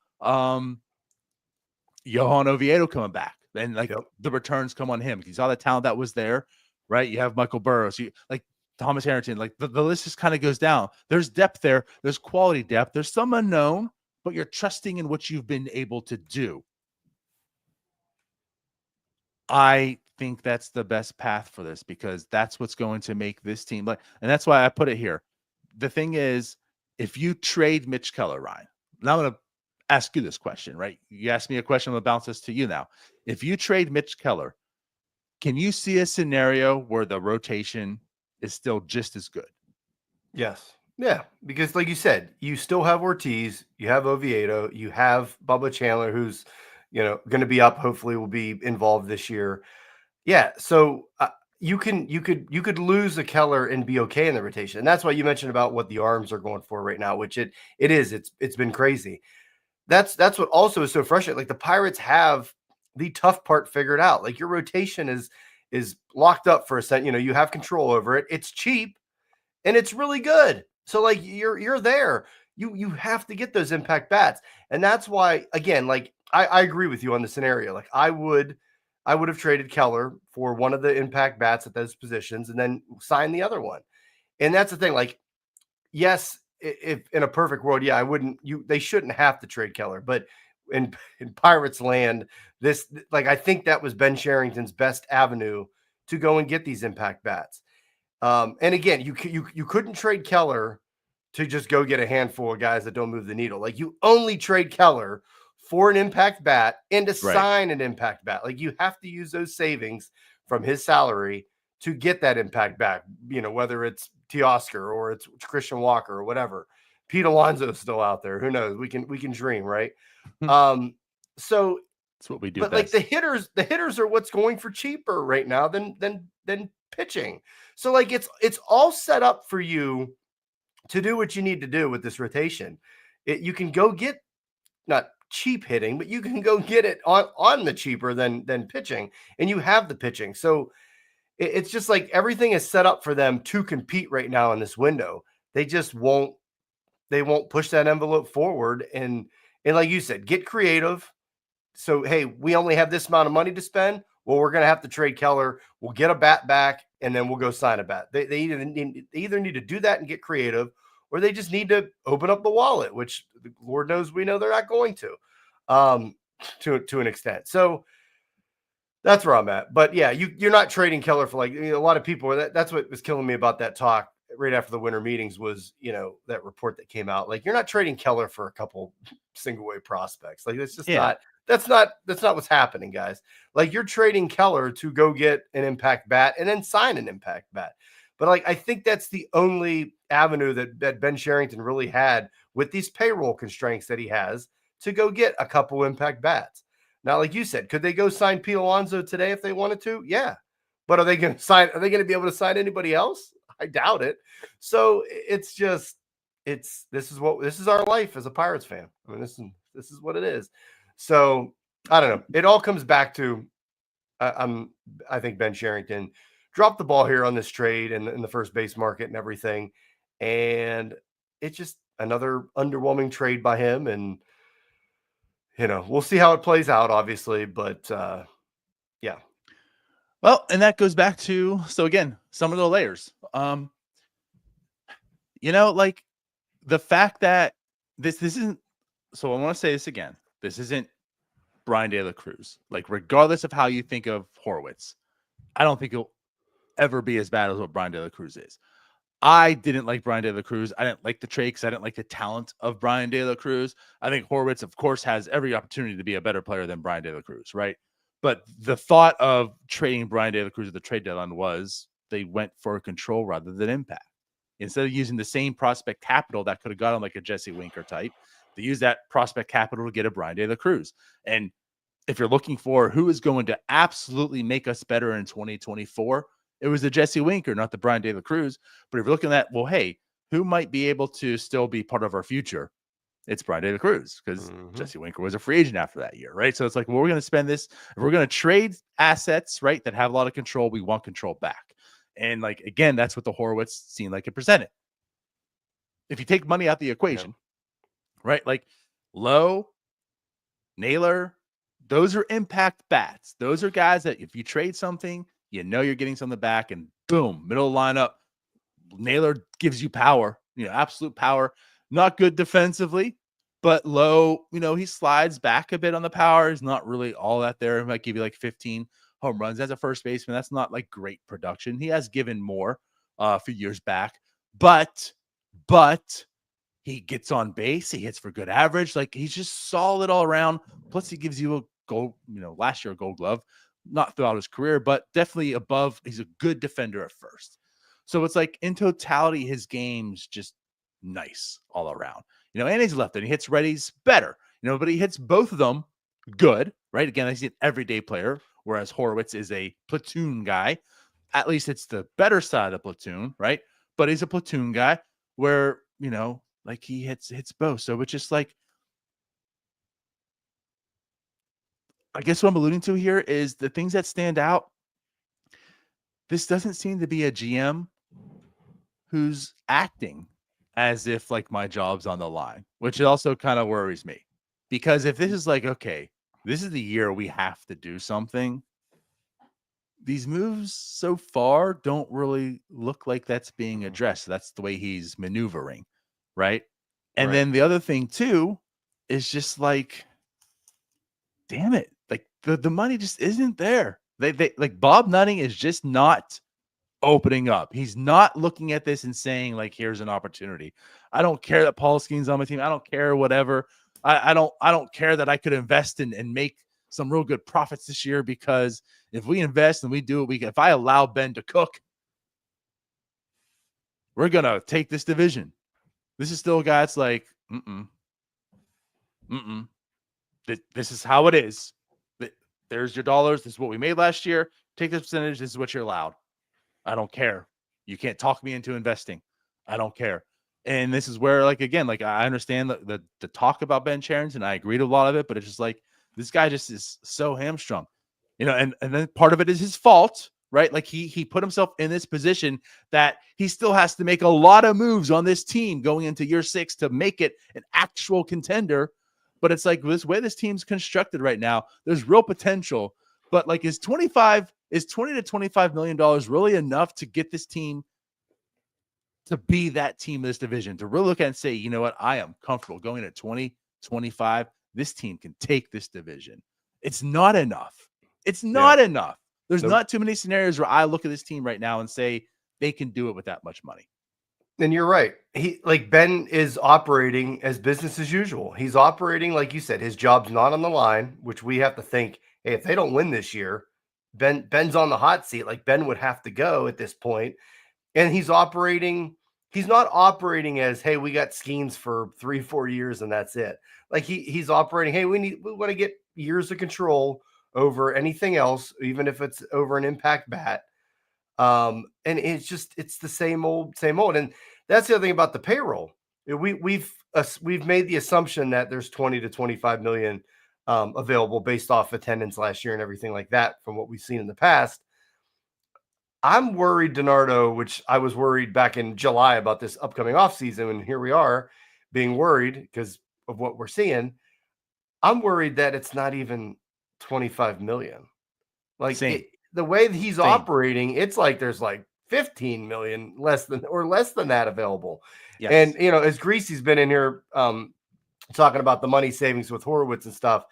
Johan Oviedo coming back. And the returns come on him. You saw the talent that was there, right? You have Michael Burrows, like Thomas Harrington, like the list just kind of goes down. There's depth there. There's quality depth. There's some unknown, but you're trusting in what you've been able to do. I think that's the best path for this, because that's what's going to make this team and that's why I put it here. The thing is, if you trade Mitch Keller, Ryan, now I'm going to ask you this question, right? You asked me a question. I'm going to bounce this to you now. If you trade Mitch Keller, can you see a scenario where the rotation is still just as good? Yes. Yeah, because like you said, you still have Ortiz, you have Oviedo, you have Bubba Chandler, who's going to be up. Hopefully, will be involved this year. Yeah, so you could lose a Keller and be okay in the rotation, and that's why you mentioned about what the arms are going for right now, which it is. It's been crazy. That's what also is so frustrating. Like the Pirates have the tough part figured out. Like your rotation is locked up for a second. You have control over it. It's cheap and it's really good. So like you're there. You have to get those impact bats. And that's why, again, like I agree with you on the scenario. Like I would have traded Keller for one of the impact bats at those positions and then sign the other one. And that's the thing. Like, yes, if in a perfect world, yeah, I wouldn't they shouldn't have to trade Keller, but in Pirates land, this like I think that was Ben Cherington's best avenue to go and get these impact bats. And again, you couldn't trade Keller to just go get a handful of guys that don't move the needle. Like you only trade Keller for an impact bat and to sign an impact bat. Like you have to use those savings from his salary to get that impact back. Whether it's Teoscar or it's Christian Walker or whatever. Pete Alonso's still out there. Who knows? We can dream, right? So that's what we do. But best. Like the hitters are what's going for cheaper right now than pitching. So like it's all set up for you to do what you need to do with this rotation. You can go get not cheap hitting, but you can go get it on the cheaper than pitching, and you have the pitching. So it's just like everything is set up for them to compete right now in this window. They just won't push that envelope forward and like you said, get creative. So hey, we only have this amount of money to spend. Well, we're going to have to trade Keller. We'll get a bat back, and then we'll go sign a bat. They either need to do that and get creative, or they just need to open up the wallet, which Lord knows we know they're not going to an extent. So that's where I'm at. But yeah, you're not trading Keller for a lot of people. That's what was killing me about that talk right after the winter meetings was, that report that came out. Like you're not trading Keller for a couple single way prospects. Like it's just not. That's not what's happening, guys. Like you're trading Keller to go get an impact bat and then sign an impact bat. But like I think that's the only avenue that Ben Cherington really had with these payroll constraints that he has to go get a couple impact bats. Now, like you said, could they go sign Pete Alonso today if they wanted to? Yeah. But are they going to be able to sign anybody else? I doubt it. So it's just this is our life as a Pirates fan. I mean, this is what it is. So I don't know. It all comes back to I think Ben Cherington dropped the ball here on this trade and in the first base market and everything. And it's just another underwhelming trade by him. And, we'll see how it plays out, obviously. But yeah. Well, and that goes back to, so again, some of the layers. Like the fact that this isn't, so I want to say this again. This isn't Brian De La Cruz. Like, regardless of how you think of Horwitz, I don't think he'll ever be as bad as what Brian De La Cruz is. I didn't like Brian De La Cruz. I didn't like the trade because I didn't like the talent of Brian De La Cruz. I think Horwitz, of course, has every opportunity to be a better player than Brian De La Cruz, right? But the thought of trading Brian De La Cruz at the trade deadline was they went for control rather than impact. Instead of using the same prospect capital that could have got him like a Jesse Winker type, they use that prospect capital to get a Brian De La Cruz. And if you're looking for who is going to absolutely make us better in 2024, it was the Jesse Winker, not the Brian De La Cruz. But if you're looking at, well, hey, who might be able to still be part of our future? It's Brian De La Cruz because Jesse Winker was a free agent after that year, right? So it's like, well, we're going to spend this. If we're going to trade assets, right, that have a lot of control, we want control back. And like, again, that's what the Horwitz seemed like it presented. If you take money out the equation, right, like Lowe, Naylor, those are impact bats. Those are guys that if you trade something, you're getting something back, and boom, middle lineup. Naylor gives you power, absolute power. Not good defensively, but Lowe, he slides back a bit on the power. He's not really all that there. He might give you like 15 home runs as a first baseman. That's not like great production. He has given more a few years back, but He gets on base. He hits for good average. Like, he's just solid all around. Plus, he gives you a gold, last year a Gold Glove, not throughout his career, but definitely above. He's a good defender at first. So it's like in totality, his game's just nice all around. And he's left and he hits righties better, but he hits both of them good, right? Again, he's an everyday player, whereas Horwitz is a platoon guy. At least it's the better side of the platoon, right? But he's a platoon guy where, like he hits both. So it's just like, I guess what I'm alluding to here is the things that stand out. This doesn't seem to be a GM who's acting as if like my job's on the line, which also kind of worries me. Because if this is like, okay, this is the year we have to do something, these moves so far don't really look like that's being addressed. That's the way he's maneuvering, right? And then the other thing too is just like, damn it, like the money just isn't there. They like Bob Nutting is just not opening up. He's not looking at this and saying like, here's an opportunity. I don't care that Paul Skeen's on my team. I don't care whatever. I don't care that I could invest and make some real good profits this year, because if we invest and we do it, if I allow Ben to cook, we're going to take this division. This is still a guy that's like, this is how it is. There's your dollars. This is what we made last year. Take this percentage. This is what you're allowed. I don't care. You can't talk me into investing. I don't care. And this is where, like, again, like I understand the talk about Ben Cherington, and I agree to a lot of it, but it's just like, this guy just is so hamstrung, and then part of it is his fault, right? Like he put himself in this position that he still has to make a lot of moves on this team going into year 6 to make it an actual contender. But it's like, this way this team's constructed right now, there's real potential. But like, is 20 to $25 million really enough to get this team to be that team of this division, to really look at and say, you know what, I am comfortable going at 20, 25. This team can take this division. It's not enough. It's not enough. There's not too many scenarios where I look at this team right now and say they can do it with that much money. And you're right. Ben is operating as business as usual. He's operating, like you said, his job's not on the line, which we have to think, hey, if they don't win this year, Ben's on the hot seat. Like, Ben would have to go at this point. And he's not operating as, hey, we got schemes for 3-4 years and that's it. Like he's operating, hey, we want to get years of control over anything else, even if it's over an impact bat. And it's the same old. And that's the other thing about the payroll. We've made the assumption that there's 20 to 25 million available based off attendance last year and everything like that from what we've seen in the past. I'm worried, DiNardo, which I was worried back in July about this upcoming offseason, and here we are being worried because of what we're seeing. I'm worried that it's not even 25 million. Like the way that he's operating, it's like there's like 15 million less than that available. Yes. And, as Greasy's been in here talking about the money savings with Horwitz and stuff,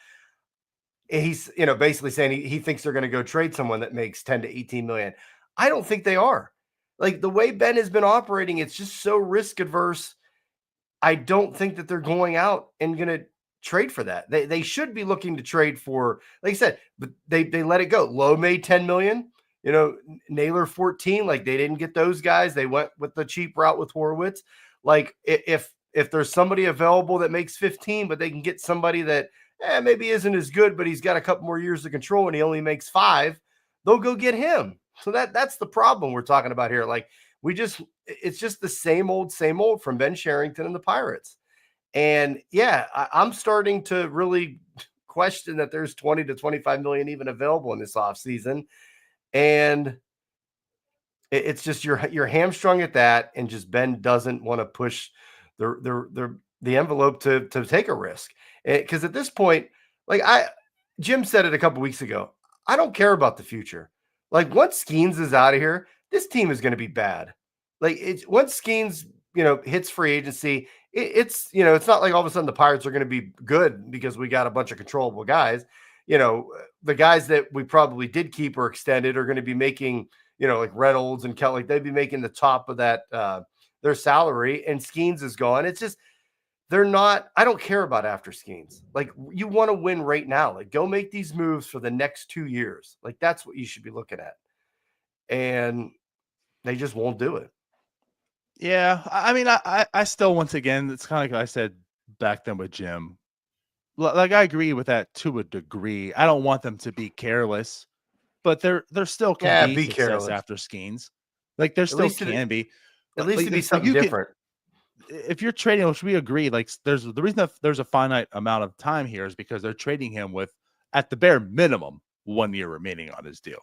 he's, basically saying he thinks they're going to go trade someone that makes 10 to 18 million. I don't think they are. Like, the way Ben has been operating, it's just so risk adverse. I don't think that they're going out and going to trade for that. They should be looking to trade for, like I said, but they let it go. Lowe made 10 million, Naylor 14. Like, they didn't get those guys. They went with the cheap route with Horwitz. Like, if there's somebody available that makes 15, but they can get somebody that maybe isn't as good, but he's got a couple more years of control and he only makes 5, they'll go get him. So that's the problem we're talking about here. Like, it's just the same old from Ben Cherington and the Pirates. And I'm starting to really question that there's 20 to 25 million even available in this offseason. And it's just you're hamstrung at that, and just Ben doesn't want to push the envelope to take a risk. Because at this point, like Jim said it a couple weeks ago, I don't care about the future. Like, once Skeens is out of here, this team is going to be bad. Like, once Skeens, hits free agency, it's not like all of a sudden the Pirates are going to be good because we got a bunch of controllable guys. The guys that we probably did keep or extended are going to be making, like Reynolds and Kelly, they'd be making the top of that, their salary, and Skeens is gone. It's just, they're not. I don't care about after Skeens. Like, you want to win right now. Like, go make these moves for the next 2 years. Like, that's what you should be looking at. And they just won't do it. Yeah, I mean, I still, once again, it's kind of like I said back then with Jim. Like, I agree with that to a degree. I don't want them to be careless, but there still can Yeah, be be success careless. after Skeens. Like, there At still least can be. at least to be Like something you can, different. if you're trading, which we agree, like there's the reason that there's a finite amount of time here is because they're trading him with, at the bare minimum, 1 year remaining on his deal.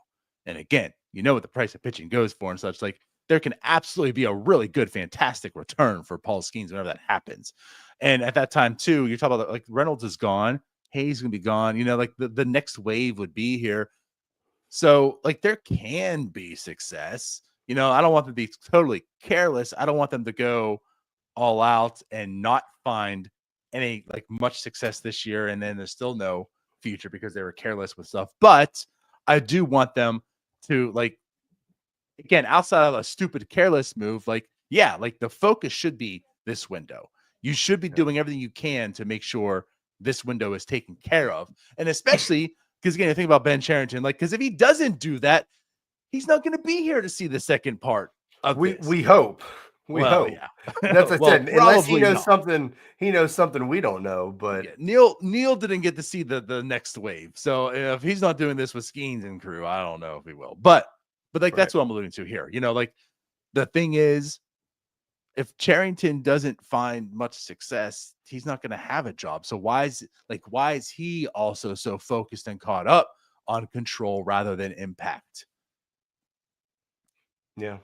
And again, you know what the price of pitching goes for and such. Like, there can absolutely be a really good, fantastic return for Paul Skeens whenever that happens. And at that time, too, you're talking about like Reynolds is gone, Hayes gonna be gone. You know, like the next wave would be here. So, like, there can be success. You know, I don't want them to be totally careless. I don't want them to go all out and not find any like much success this year, and then there's still no future because they were careless with stuff. But I do want them to, like, again, outside of a stupid careless move, like, yeah, like the focus should be this window. You should be doing everything you can to make sure this window is taken care of. And especially because, again, I think about Ben Cherington, like, because if he doesn't do that, he's not going to be here to see the second part of this. We hope. We Well, hope. yeah. That's what I Well, said. Unless he probably knows not. something, he knows something we don't know. But Yeah, Neil didn't get to see the next wave. So if he's not doing this with Skeens and crew, I don't know if he will. But like, that's what I'm alluding to here. You know, like, the thing is, if Cherington doesn't find much success, he's not going to have a job. So why is he also so focused and caught up on control rather than impact? yeah,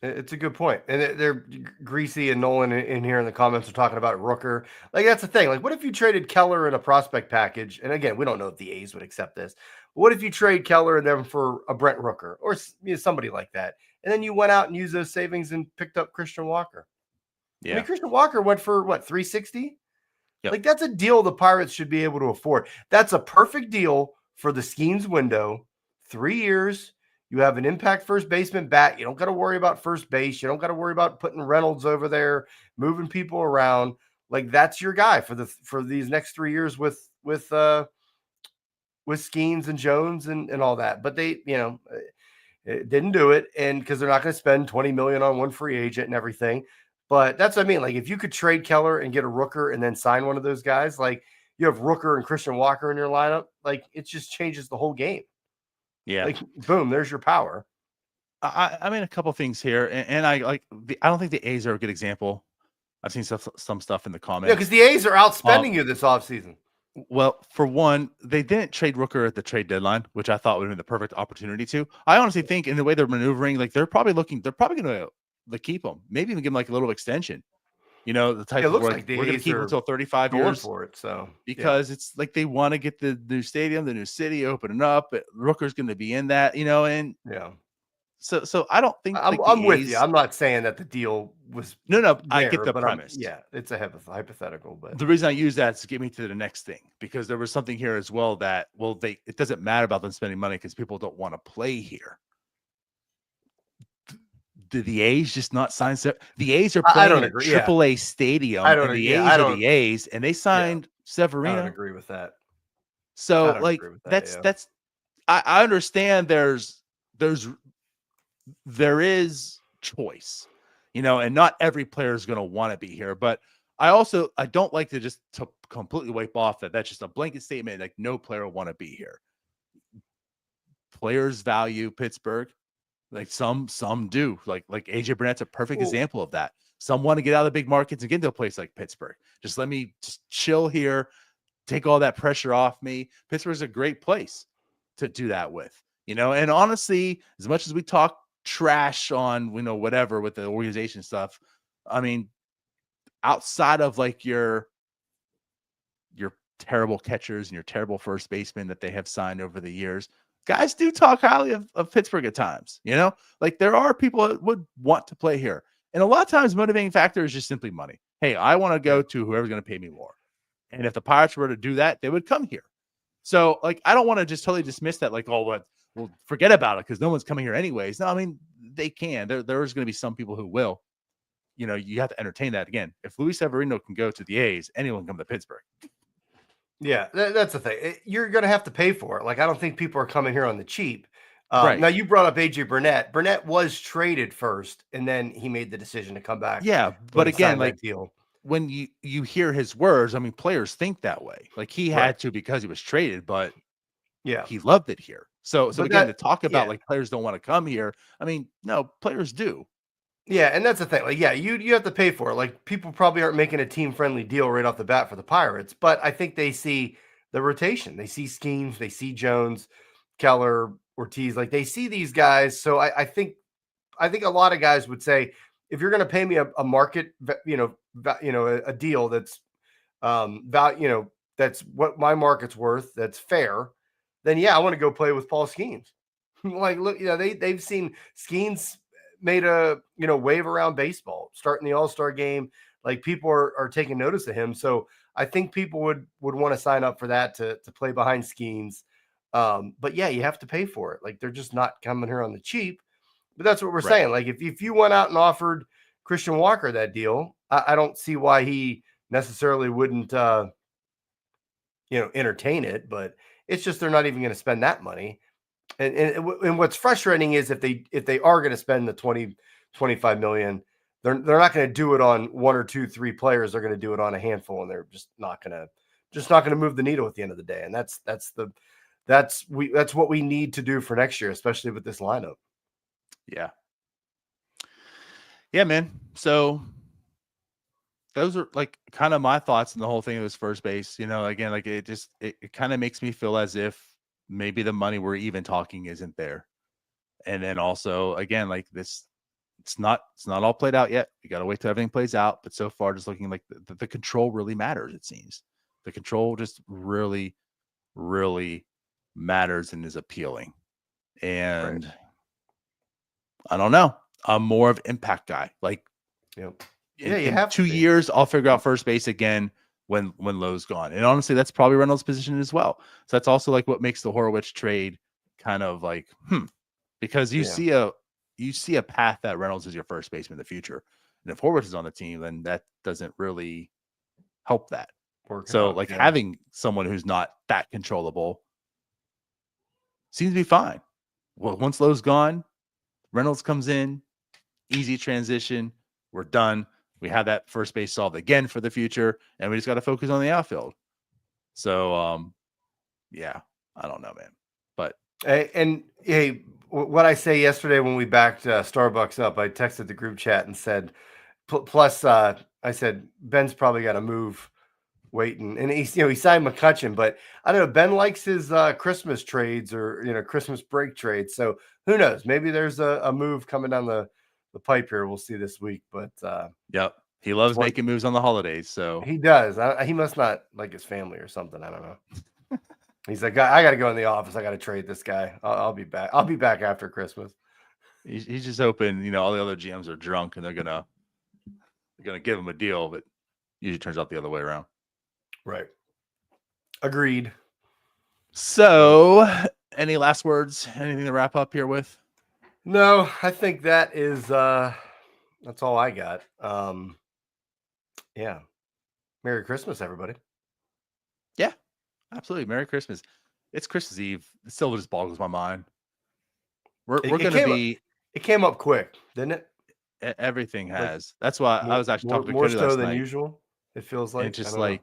it's a good point. And they're Greasy and Nolan in here in the comments are talking about Rooker. Like, that's the thing. Like, what if you traded Keller in a prospect package? And again, we don't know if the A's would accept this. But what if you trade Keller and them for a Brent Rooker or somebody like that? And then you went out and used those savings and picked up Christian Walker. Yeah. I mean, Christian Walker went for what, 360? Yep. Like, that's a deal the Pirates should be able to afford. That's a perfect deal for the Skeens window. 3 years. You have an impact first baseman bat. You don't got to worry about first base. You don't got to worry about putting Reynolds over there, moving people around. Like, that's your guy for these next 3 years with Skeens and Jones and all that. But they, didn't do it, and because they're not going to spend $20 million on one free agent and everything. But that's what I mean. Like, if you could trade Keller and get a Rooker and then sign one of those guys, like, you have Rooker and Christian Walker in your lineup, like, it just changes the whole game. Yeah. Like, boom, there's your power. I mean, a couple things here, and I don't think the A's are a good example. I've seen some stuff in the comments. Yeah, because the A's are outspending you this offseason. Well, for one, they didn't trade Rooker at the trade deadline, which I thought would have been the perfect opportunity to. I honestly think, in the way they're maneuvering, like, they're probably going to keep him, maybe even give him like a little extension. You know, the type It of, looks like, like the we're going to A's keep him are until 35 going years for it. So because it's like they want to get the new stadium, the new city opening up. Rooker's going to be in that, you know, and yeah. So I don't think I'm with you. I'm not saying that the deal was no. I get the but premise. yeah, it's a hypothetical. But the reason I use that is to get me to the next thing, because there was something here as well that, well, it doesn't matter about them spending money because people don't want to play here. Did the A's just not sign? The A's are playing in a AAA stadium, and the A's are the A's, and they signed Severino. I don't agree with that. So, like, that's I understand there is choice, you know, and not every player is going to want to be here. But I don't like to completely wipe off that's just a blanket statement. Like, no player will want to be here. Players value Pittsburgh. Like, some do. Like AJ Burnett's a perfect example of that. Some want to get out of the big markets and get into a place like Pittsburgh. Just let me just chill here, take all that pressure off me. Pittsburgh's a great place to do that with, you know. And honestly, as much as we talk trash on, you know, whatever with the organization stuff, I mean, outside of like your terrible catchers and your terrible first baseman that they have signed over the years, guys do talk highly of Pittsburgh at times, you know. Like, there are people that would want to play here. And a lot of times motivating factor is just simply money. Hey, I want to go to whoever's going to pay me more. And if the Pirates were to do that, they would come here. So, like, I don't want to just totally dismiss that, like, oh, well, forget about it because no one's coming here anyways. No, I mean, they can. There's going to be some people who will. you have to entertain that again. If Luis Severino can go to the A's, anyone can come to Pittsburgh. Yeah, that's the thing. You're going to have to pay for it. Like, I don't think people are coming here on the cheap. Right. Now, you brought up AJ Burnett. Burnett was traded first, and then he made the decision to come back. Yeah, when but he again, signed like that deal. when you hear his words, I mean, players think that way. Like he Right. had to because he was traded, but Yeah, he loved it here. So But again, that- to talk about yeah. like players don't want to come here. I mean, no, players do. Yeah, and that's the thing. Like, yeah, you have to pay for it. Like, people probably aren't making a team-friendly deal right off the bat for the Pirates, but I think they see the rotation. They see Schemes, they see Jones, Keller, Ortiz. Like, they see these guys. So I think a lot of guys would say, if you're going to pay me a market, a deal that's that's what my market's worth, that's fair, then yeah, I want to go play with Paul Schemes. Like, look, they've seen Schemes made a wave around baseball, starting the All-Star game. Like, people are taking notice of him. So I think people would want to sign up for that to play behind Schemes. But yeah, you have to pay for it. Like, they're just not coming here on the cheap. But that's what we're saying. Like, if you went out and offered Christian Walker that deal, I don't see why he necessarily wouldn't entertain it. But it's just they're not even going to spend that money. And what's frustrating is if they are going to spend the 20-25 million, they're not going to do it on 1 or 2, 3 players. They're going to do it on a handful, and they're just not going to move the needle at the end of the day. And that's what we need to do for next year, especially with this lineup. Yeah, man. So those are like kind of my thoughts on the whole thing of this first base. Again, like it kind of makes me feel as if maybe the money we're even talking isn't there. And then also, again, like this, it's not all played out yet. We got to wait till everything plays out. But so far, just looking like the control really matters. It seems the control just really, really matters and is appealing. And I don't know. I'm more of an impact guy. Like, in 2 years, I'll figure out first base again when Lowe's gone. And honestly, that's probably Reynolds' position as well. So that's also like what makes the Horwitz trade kind of like, because you see a path that Reynolds is your first baseman in the future. And if Horwitz is on the team, then that doesn't really help that. Having someone who's not that controllable seems to be fine. Well, once Lowe's gone, Reynolds comes in, easy transition. We're done. We have that first base solved again for the future, and we just got to focus on the outfield. So, yeah, I don't know, man. But what I say yesterday when we backed Starbucks up, I texted the group chat and said, plus I said Ben's probably got to move waiting, and he signed McCutchen, but I don't know. Ben likes his Christmas trades or Christmas break trades. So who knows? Maybe there's a move coming down the pipe here. We'll see this week. But yep, he loves making moves on the holidays. So he does. He must not like his family or something. I don't know. He's like, I got to go in the office. I got to trade this guy. I'll be back. I'll be back after Christmas. He's just hoping all the other GMs are drunk and they're gonna give him a deal, but usually turns out the other way around. Right. Agreed. So, any last words? Anything to wrap up here with? No, I think that is that's all I got. Yeah. Merry Christmas, everybody. Yeah, absolutely. Merry Christmas. It's Christmas Eve. It still just boggles my mind. We're going to be. It came up quick, didn't it? Everything has. That's why I was actually talking to more Cody so last than night. usual. It feels like and just like,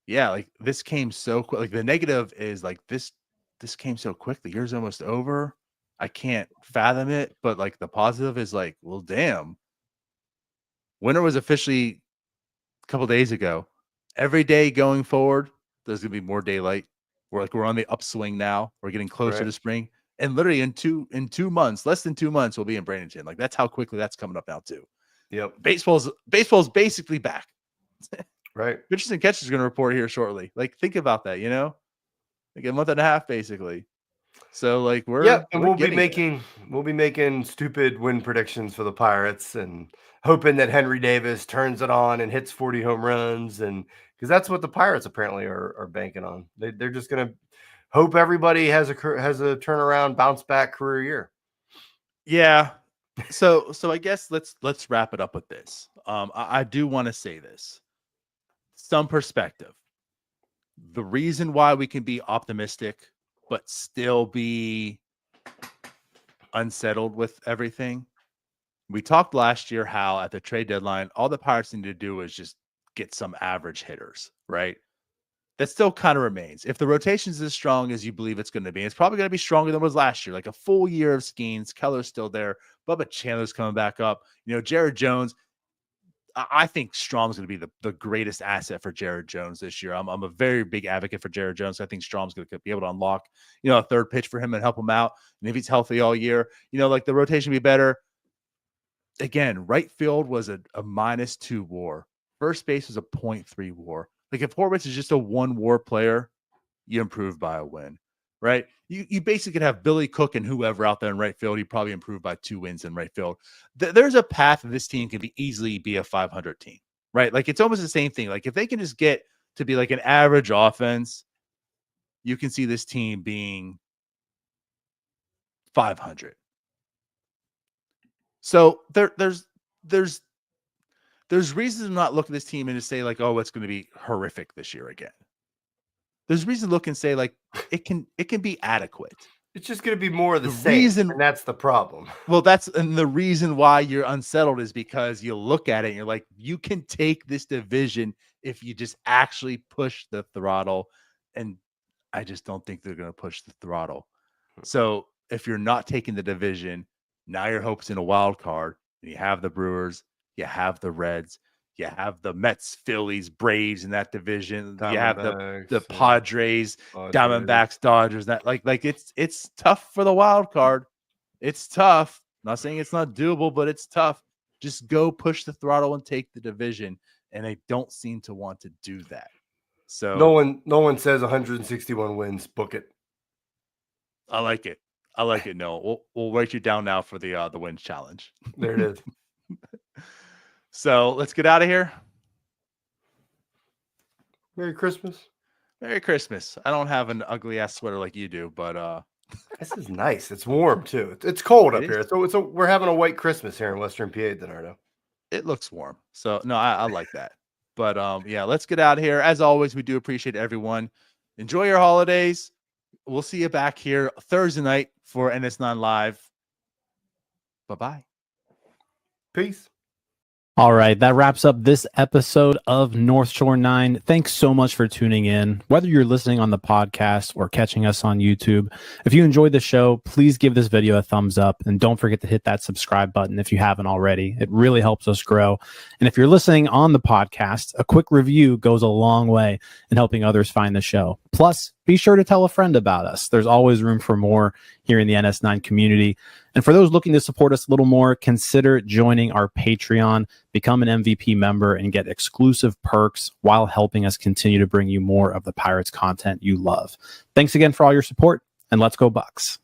yeah, like this came so quick. Like the negative is like this came so quick. The year's almost over. I can't fathom it. But like the positive is like, well, damn. Winter was officially a couple days ago. Every day going forward, there's gonna be more daylight. We're on the upswing now. We're getting closer to spring. And literally in 2 months, less than 2 months, we'll be in Bradenton. Like that's how quickly that's coming up now too. Yep. Baseball's basically back. Right. Pitchers and catchers are going to report here shortly. Like think about that, like a month and a half basically. So like and we'll be making stupid win predictions for the Pirates and hoping that Henry Davis turns it on and hits 40 home runs, and because that's what the Pirates apparently are banking on. They're just going to hope everybody has a turnaround, bounce back career year. Yeah, So I guess let's wrap it up with this. I do want to say this. Some perspective. The reason why we can be optimistic but still be unsettled with everything. We talked last year how at the trade deadline, all the Pirates need to do is just get some average hitters, right? That still kind of remains. If the rotation is as strong as you believe it's going to be, it's probably going to be stronger than it was last year. Like a full year of Skeens, Keller's still there, Bubba Chandler's coming back up. Jared Jones. I think Strom's going to be the greatest asset for Jared Jones this year. I'm a very big advocate for Jared Jones. I think Strom's going to be able to unlock, a third pitch for him and help him out. And if he's healthy all year, like the rotation be better. Again, right field was a -2 WAR. First base was a 0.3 WAR. Like if Horwitz is just a 1 WAR player, you improve by a win, right? You basically could have Billy Cook and whoever out there in right field. You probably improve by 2 wins in right field. There's a path that this team can easily be a 500 team, right? Like it's almost the same thing. Like if they can just get to be like an average offense, you can see this team being 500. So there's reasons to not look at this team and to say like, oh, it's going to be horrific this year again. There's reason to look and say like it can be adequate. It's just going to be more of the same, and that's the problem. Well, and the reason why you're unsettled is because you look at it and you're like, you can take this division if you just actually push the throttle, and I just don't think they're going to push the throttle. So if you're not taking the division, now your hope's in a wild card, and you have the Brewers, you have the Reds, you have the Mets, Phillies, Braves in that division. You have the Padres, Diamondbacks, Dodgers. That like it's tough for the wild card. It's tough. I'm not saying it's not doable, but it's tough. Just go push the throttle and take the division, and they don't seem to want to do that. So no one says 161 wins. Book it. I like it. No, we'll write you down now for the wins challenge. There it is. So let's get out of here. Merry Christmas. Merry Christmas. I don't have an ugly ass sweater like you do, but this is nice. It's warm too. It's cold up here. So we're having a white Christmas here in Western PA, Donardo. It looks warm. So no, I like that. But yeah, let's get out of here. As always, we do appreciate everyone. Enjoy your holidays. We'll see you back here Thursday night for NS9 Live. Bye-bye. Peace. All right, that wraps up this episode of North Shore 9. Thanks so much for tuning in. Whether you're listening on the podcast or catching us on YouTube, if you enjoyed the show, please give this video a thumbs up and don't forget to hit that subscribe button if you haven't already. It really helps us grow. And if you're listening on the podcast, a quick review goes a long way in helping others find the show. Plus, be sure to tell a friend about us. There's always room for more here in the NS9 community. And for those looking to support us a little more, consider joining our Patreon, become an MVP member, and get exclusive perks while helping us continue to bring you more of the Pirates content you love. Thanks again for all your support, and let's go Bucks.